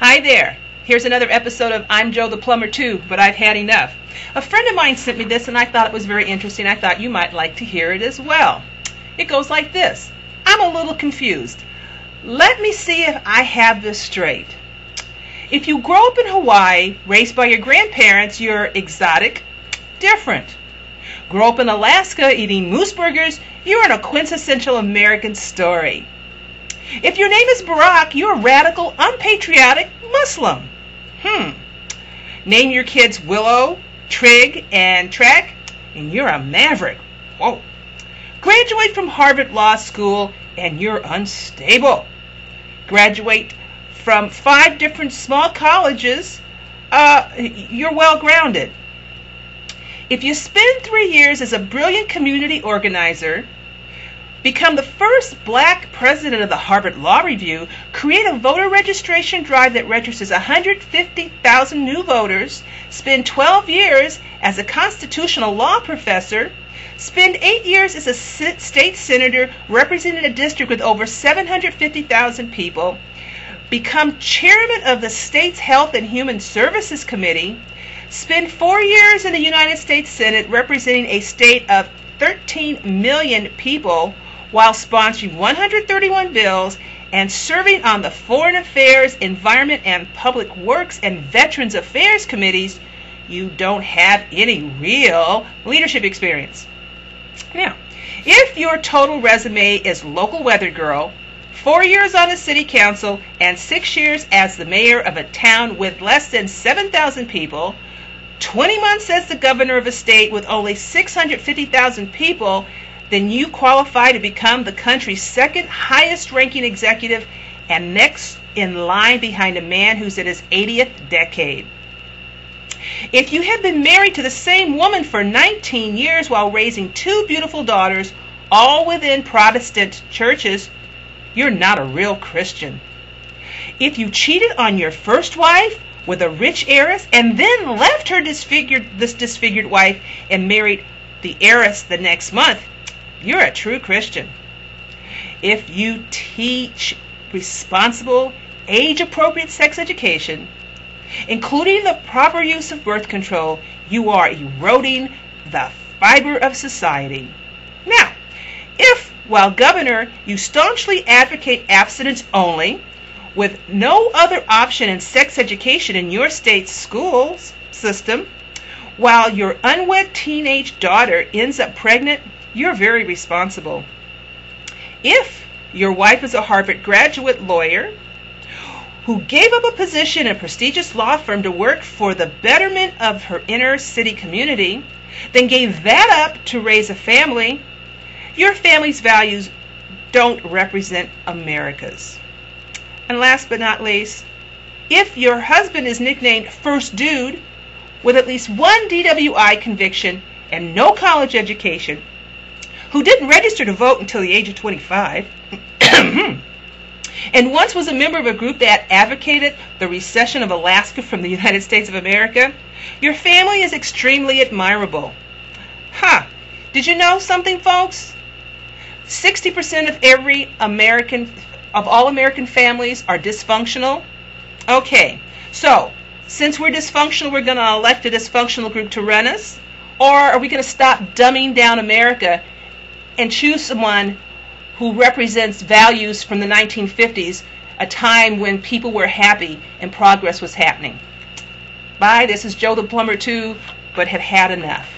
Hi there. Here's another episode of I'm Joe the Plumber too, but I've had enough. A friend of mine sent me this and I thought it was very interesting. I thought you might like to hear it as well. It goes like this. I'm a little confused. Let me see if I have this straight. If you grow up in Hawaii, raised by your grandparents, you're exotic, different. Grow up in Alaska eating moose burgers, you're in a quintessential American story. If your name is Barrack, you're a radical, unpatriotic Muslim. Name your kids Willow, Trig, and Track, and you're a maverick. Whoa. Graduate from Harvard Law School, and you're unstable. Graduate from 5 different small colleges, you're well-grounded. If you spend 3 years as a brilliant community organizer, become the first black president of the Harvard Law Review, create a voter registration drive that registers 150,000 new voters, spend 12 years as a constitutional law professor, spend 8 years as a state senator representing a district with over 750,000 people, become chairman of the state's Health and Human Services Committee, spend 4 years in the United States Senate representing a state of 13 million people, while sponsoring 131 bills and serving on the Foreign Affairs, Environment and Public Works and Veterans Affairs committees, you don't have any real leadership experience. Now, if your total resume is local weather girl, 4 years on the city council, and 6 years as the mayor of a town with less than 7,000 people, 20 months as the governor of a state with only 650,000 people, then you qualify to become the country's second highest ranking executive and next in line behind a man who's in his 80th decade. If you have been married to the same woman for 19 years while raising 2 beautiful daughters, all within Protestant churches, you're not a real Christian. If you cheated on your first wife with a rich heiress and then left her disfigured wife and married the heiress the next month, you're a true Christian. If you teach responsible, age-appropriate sex education, including the proper use of birth control, you are eroding the fiber of society. Now, if, while governor, you staunchly advocate abstinence only, with no other option in sex education in your state's schools system, while your unwed teenage daughter ends up pregnant, you're very responsible. If your wife is a Harvard graduate lawyer who gave up a position in a prestigious law firm to work for the betterment of her inner city community, then gave that up to raise a family, your family's values don't represent America's. And last but not least, if your husband is nicknamed First Dude with at least 1 DWI conviction and no college education, who didn't register to vote until the age of 25, and once was a member of a group that advocated the recession of Alaska from the United States of America, your family is extremely admirable. Did you know something, folks? 60% of all American families are dysfunctional. Okay, so since we're dysfunctional, we're going to elect a dysfunctional group to run us? Or are we going to stop dumbing down America and choose someone who represents values from the 1950s, a time when people were happy and progress was happening? Bye, this is Joe the Plumber too, but have had enough.